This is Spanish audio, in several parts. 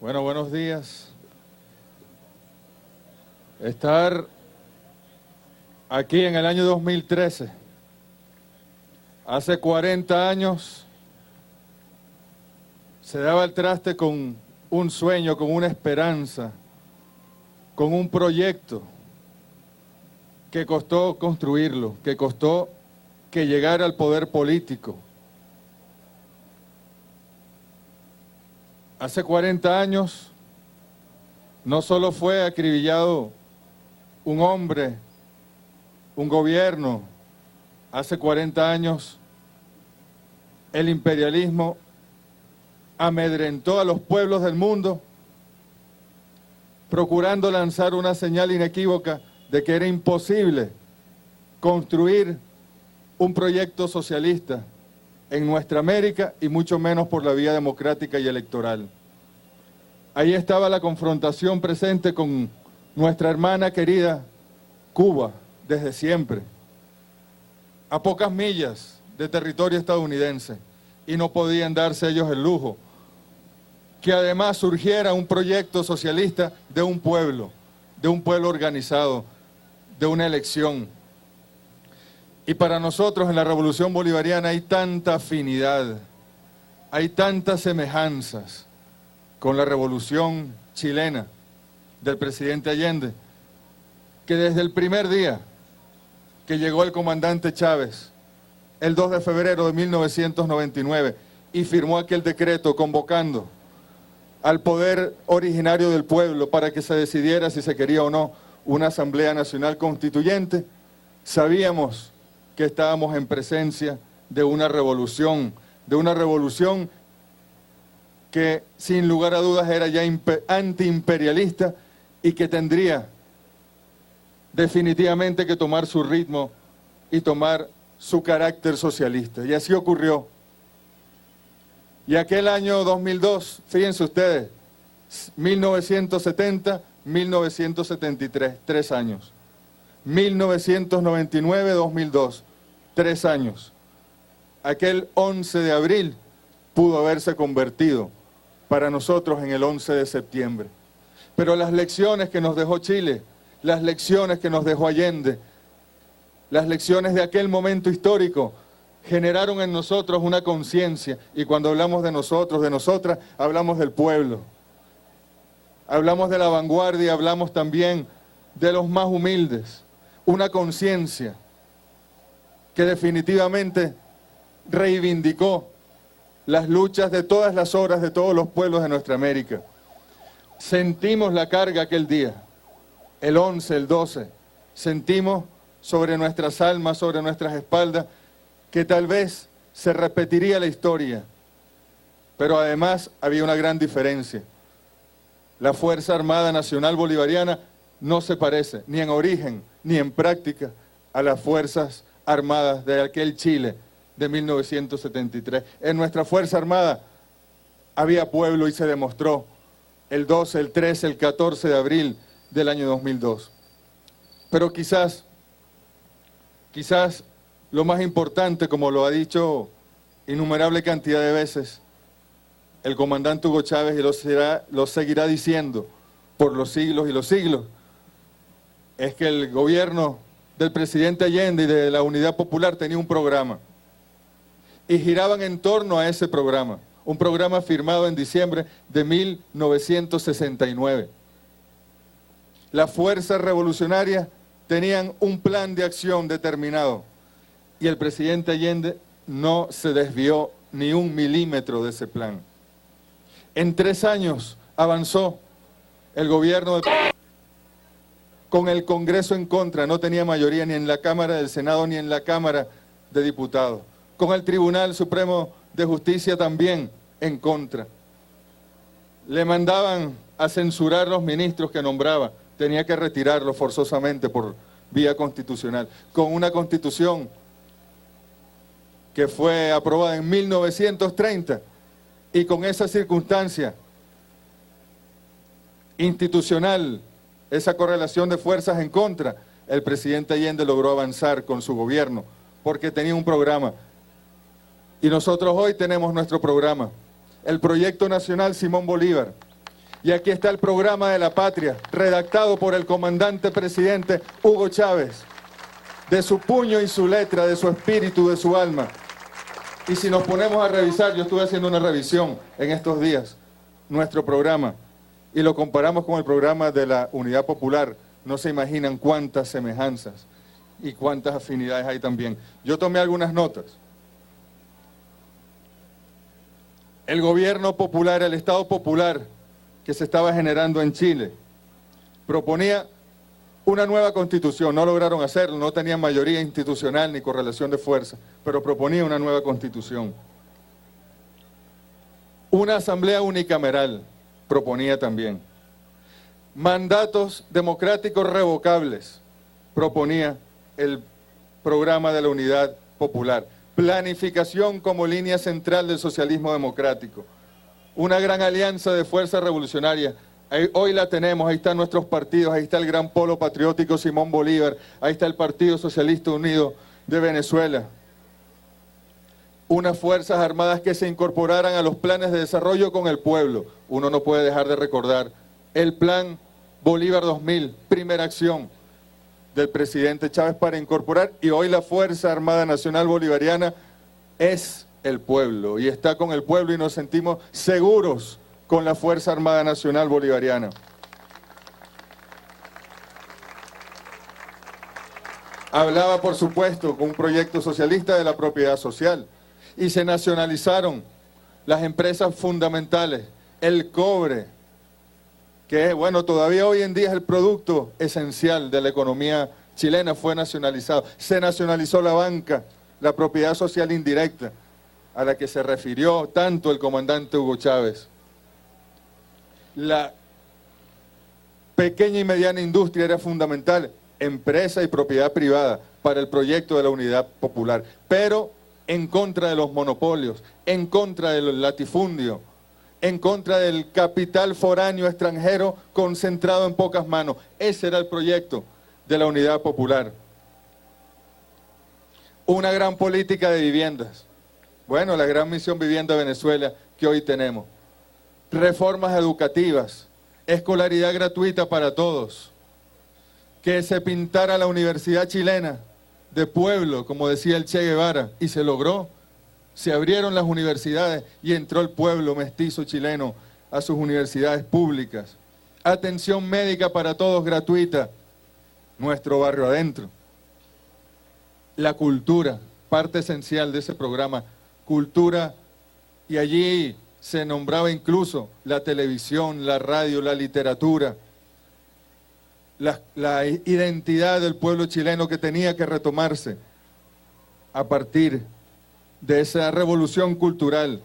Bueno, buenos días. Estar aquí en el año 2013, hace 40 años, se daba el traste con un sueño, con una esperanza, con un proyecto que costó construirlo, que costó que llegara al poder político. Hace 40 años no solo fue acribillado un hombre, un gobierno, hace 40 años el imperialismo amedrentó a los pueblos del mundo, procurando lanzar una señal inequívoca de que era imposible construir un proyecto socialista en nuestra América y mucho menos por la vía democrática y electoral. Ahí estaba la confrontación presente con nuestra hermana querida Cuba desde siempre, a pocas millas de territorio estadounidense, y no podían darse ellos el lujo que además surgiera un proyecto socialista de un pueblo organizado, de una elección. Y para nosotros en la Revolución Bolivariana hay tanta afinidad, hay tantas semejanzas con la Revolución chilena del presidente Allende, que desde el primer día que llegó el comandante Chávez, el 2 de febrero de 1999, y firmó aquel decreto convocando al poder originario del pueblo para que se decidiera si se quería o no una Asamblea Nacional Constituyente, sabíamos que estábamos en presencia de una revolución que sin lugar a dudas era ya antiimperialista y que tendría definitivamente que tomar su ritmo y tomar su carácter socialista. Y así ocurrió. Y aquel año 2002, fíjense ustedes, 1970, 1973, 3 años. 1999, 2002, 3 años. Aquel 11 de abril pudo haberse convertido para nosotros en el 11 de septiembre. Pero las lecciones que nos dejó Chile, las lecciones que nos dejó Allende, las lecciones de aquel momento histórico, generaron en nosotros una conciencia, y cuando hablamos de nosotros, de nosotras, hablamos del pueblo. Hablamos de la vanguardia, hablamos también de los más humildes. Una conciencia que definitivamente reivindicó las luchas de todas las horas de todos los pueblos de nuestra América. Sentimos la carga aquel día, el 11, el 12, sentimos sobre nuestras almas, sobre nuestras espaldas, que tal vez se repetiría la historia, pero además había una gran diferencia. La Fuerza Armada Nacional Bolivariana no se parece, ni en origen, ni en práctica, a las Fuerzas Armadas de aquel Chile de 1973. En nuestra Fuerza Armada había pueblo y se demostró el 12, el 13, el 14 de abril del año 2002. Pero quizás lo más importante, como lo ha dicho innumerable cantidad de veces el comandante Hugo Chávez, y lo seguirá diciendo por los siglos y los siglos, es que el gobierno del presidente Allende y de la Unidad Popular tenía un programa, y giraban en torno a ese programa, un programa firmado en diciembre de 1969. Las fuerzas revolucionarias tenían un plan de acción determinado, y el presidente Allende no se desvió ni un milímetro de ese plan. En 3 años avanzó el gobierno con el Congreso en contra, no tenía mayoría ni en la Cámara del Senado ni en la Cámara de Diputados. Con el Tribunal Supremo de Justicia también en contra. Le mandaban a censurar los ministros que nombraba, tenía que retirarlos forzosamente por vía constitucional. Con una constitución que fue aprobada en 1930, y con esa circunstancia institucional, esa correlación de fuerzas en contra, el presidente Allende logró avanzar con su gobierno, porque tenía un programa. Y nosotros hoy tenemos nuestro programa, el Proyecto Nacional Simón Bolívar, Y aquí está el programa de la patria, redactado por el comandante presidente Hugo Chávez, de su puño y su letra, de su espíritu, de su alma. Y si nos ponemos a revisar, yo estuve haciendo una revisión en estos días, nuestro programa, y lo comparamos con el programa de la Unidad Popular, no se imaginan cuántas semejanzas y cuántas afinidades hay también. Yo tomé algunas notas. El gobierno popular, el Estado popular que se estaba generando en Chile, proponía una nueva constitución. No lograron hacerlo, no tenían mayoría institucional ni correlación de fuerza, pero proponía una nueva constitución. Una asamblea unicameral proponía también. Mandatos democráticos revocables proponía el programa de la Unidad Popular. Planificación como línea central del socialismo democrático. Una gran alianza de fuerza revolucionaria. Hoy la tenemos, ahí están nuestros partidos, ahí está el gran polo patriótico Simón Bolívar, ahí está el Partido Socialista Unido de Venezuela. Unas fuerzas armadas que se incorporaran a los planes de desarrollo con el pueblo. Uno no puede dejar de recordar el plan Bolívar 2000, primera acción del presidente Chávez para incorporar, y hoy la Fuerza Armada Nacional Bolivariana es el pueblo y está con el pueblo y nos sentimos seguros con la Fuerza Armada Nacional Bolivariana. Hablaba, por supuesto, con un proyecto socialista de la propiedad social y se nacionalizaron las empresas fundamentales, el cobre, que bueno, todavía hoy en día es el producto esencial de la economía chilena, fue nacionalizado. Se nacionalizó la banca, la propiedad social indirecta, a la que se refirió tanto el comandante Hugo Chávez. La pequeña y mediana industria era fundamental, empresa y propiedad privada, para el proyecto de la Unidad Popular, pero en contra de los monopolios, en contra del latifundio, en contra del capital foráneo extranjero concentrado en pocas manos. Ese era el proyecto de la Unidad Popular. Una gran política de viviendas. Bueno, la gran misión Vivienda Venezuela que hoy tenemos. Reformas educativas, escolaridad gratuita para todos. Que se pintara la Universidad Chilena de pueblo, como decía el Che Guevara, y se logró. Se abrieron las universidades y entró el pueblo mestizo chileno a sus universidades públicas. Atención médica para todos gratuita, nuestro barrio adentro. La cultura, parte esencial de ese programa, cultura, y allí se nombraba incluso la televisión, la radio, la literatura, la identidad del pueblo chileno que tenía que retomarse a partir de esa revolución cultural,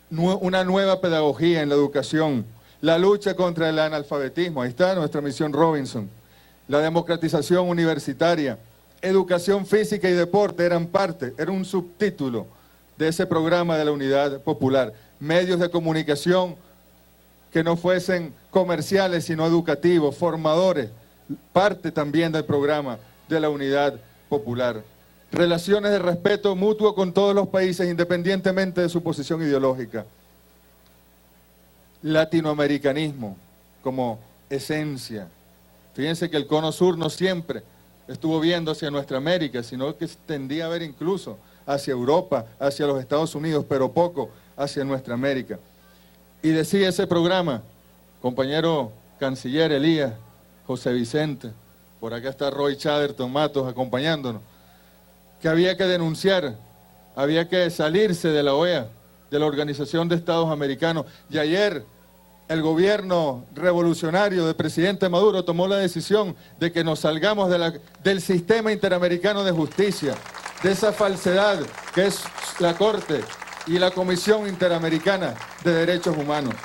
una nueva pedagogía en la educación, la lucha contra el analfabetismo, ahí está nuestra misión Robinson, la democratización universitaria, educación física y deporte eran parte, era un subtítulo de ese programa de la Unidad Popular, medios de comunicación que no fuesen comerciales sino educativos, formadores, parte también del programa de la Unidad Popular. Relaciones de respeto mutuo con todos los países, independientemente de su posición ideológica. Latinoamericanismo como esencia. Fíjense que el Cono Sur no siempre estuvo viendo hacia nuestra América, sino que tendía a ver incluso hacia Europa, hacia los Estados Unidos, pero poco hacia nuestra América. Y decía ese programa, compañero canciller Elías, José Vicente, por acá está Roy Chatterton Matos acompañándonos, que había que denunciar, había que salirse de la OEA, de la Organización de Estados Americanos. Y ayer el gobierno revolucionario del presidente Maduro tomó la decisión de que nos salgamos del sistema interamericano de justicia, de esa falsedad que es la Corte y la Comisión Interamericana de Derechos Humanos.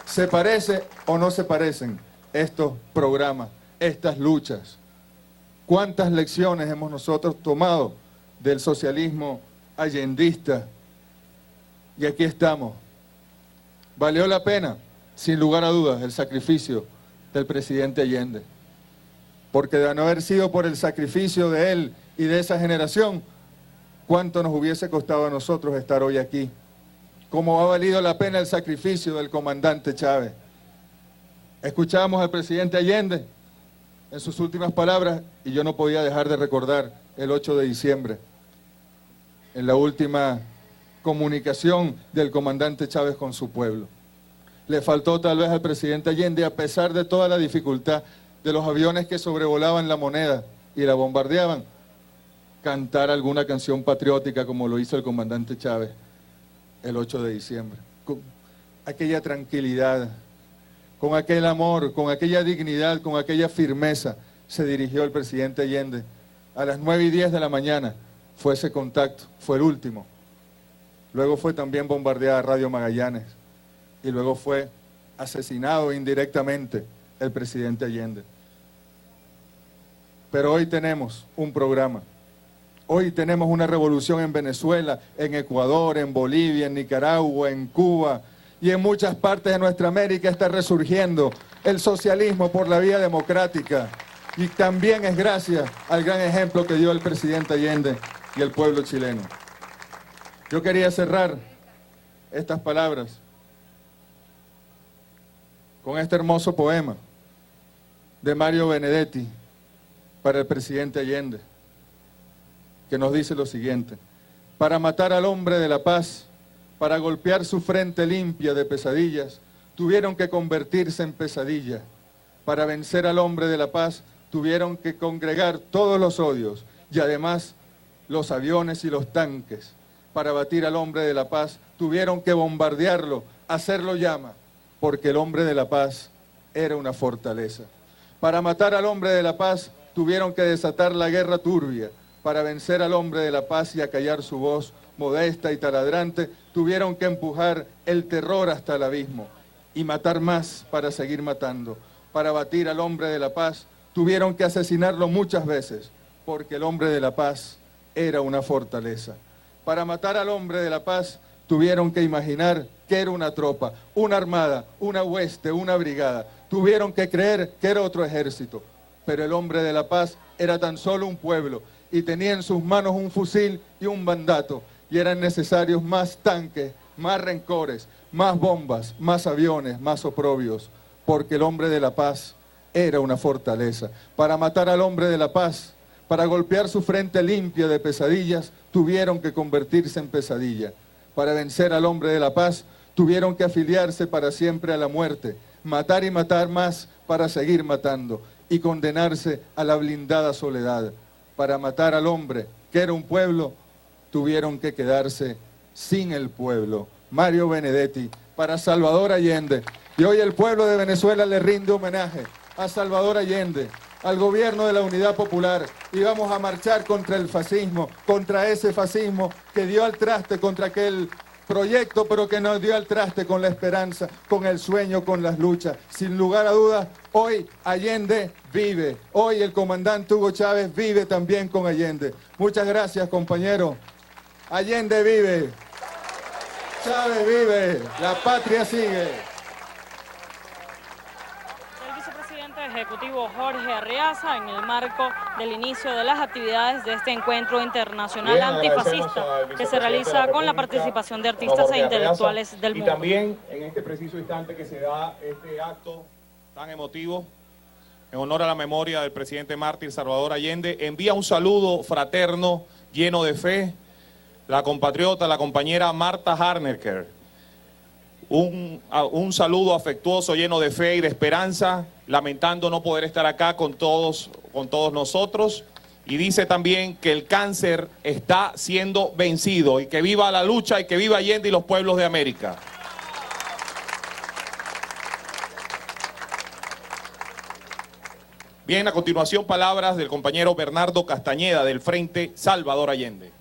¿Se parece o no se parecen estos programas, estas luchas? ¿Cuántas lecciones hemos nosotros tomado del socialismo allendista? Y aquí estamos. ¿Valió la pena? Sin lugar a dudas, el sacrificio del presidente Allende. Porque de no haber sido por el sacrificio de él y de esa generación, ¿cuánto nos hubiese costado a nosotros estar hoy aquí? como ha valido la pena el sacrificio del comandante Chávez. Escuchamos al presidente Allende en sus últimas palabras y yo no podía dejar de recordar el 8 de diciembre, en la última comunicación del comandante Chávez con su pueblo. Le faltó tal vez al presidente Allende, a pesar de toda la dificultad de los aviones que sobrevolaban La Moneda y la bombardeaban, cantar alguna canción patriótica como lo hizo el comandante Chávez el 8 de diciembre. Con aquella tranquilidad, con aquel amor, con aquella dignidad, con aquella firmeza, se dirigió el presidente Allende. A las 9:10 de la mañana fue ese contacto, fue el último. Luego fue también bombardeada Radio Magallanes y luego fue asesinado indirectamente el presidente Allende. Pero hoy tenemos un programa. Hoy tenemos una revolución en Venezuela, en Ecuador, en Bolivia, en Nicaragua, en Cuba y en muchas partes de nuestra América está resurgiendo el socialismo por la vía democrática. Y también es gracias al gran ejemplo que dio el presidente Allende y el pueblo chileno. Yo quería cerrar estas palabras con este hermoso poema de Mario Benedetti para el presidente Allende, que nos dice lo siguiente: para matar al hombre de la paz, para golpear su frente limpia de pesadillas, tuvieron que convertirse en pesadilla. Para vencer al hombre de la paz, tuvieron que congregar todos los odios y además los aviones y los tanques. Para batir al hombre de la paz, tuvieron que bombardearlo, hacerlo llama, porque el hombre de la paz era una fortaleza. Para matar al hombre de la paz, tuvieron que desatar la guerra turbia. Para vencer al hombre de la paz y acallar su voz modesta y taladrante, tuvieron que empujar el terror hasta el abismo y matar más para seguir matando. Para batir al hombre de la paz, tuvieron que asesinarlo muchas veces, porque el hombre de la paz era una fortaleza. Para matar al hombre de la paz, tuvieron que imaginar que era una tropa, una armada, una hueste, una brigada. Tuvieron que creer que era otro ejército, pero el hombre de la paz era tan solo un pueblo y tenía en sus manos un fusil y un mandato, y eran necesarios más tanques, más rencores, más bombas, más aviones, más oprobios, porque el hombre de la paz era una fortaleza. Para matar al hombre de la paz, para golpear su frente limpia de pesadillas, tuvieron que convertirse en pesadilla. Para vencer al hombre de la paz, tuvieron que afiliarse para siempre a la muerte, matar y matar más para seguir matando, y condenarse a la blindada soledad. Para matar al hombre, que era un pueblo, tuvieron que quedarse sin el pueblo. Mario Benedetti, para Salvador Allende. Y hoy el pueblo de Venezuela le rinde homenaje a Salvador Allende, al gobierno de la Unidad Popular, y vamos a marchar contra el fascismo, contra ese fascismo que dio al traste contra aquel proyecto, pero que nos dio al traste con la esperanza, con el sueño, con las luchas. Sin lugar a dudas, hoy Allende vive. Hoy el comandante Hugo Chávez vive también con Allende. Muchas gracias, compañeros. Allende vive. Chávez vive. La patria sigue. Ejecutivo Jorge Arriaza en el marco del inicio de las actividades de este encuentro internacional antifascista que se realiza con la participación de artistas e intelectuales del mundo. Y también en este preciso instante que se da este acto tan emotivo en honor a la memoria del presidente mártir Salvador Allende, envía un saludo fraterno lleno de fe la compatriota, la compañera Marta Harnecker. Un saludo afectuoso, lleno de fe y de esperanza, lamentando no poder estar acá con todos nosotros. Y dice también que el cáncer está siendo vencido y que viva la lucha y que viva Allende y los pueblos de América. Bien, a continuación palabras del compañero Bernardo Castañeda del Frente Salvador Allende.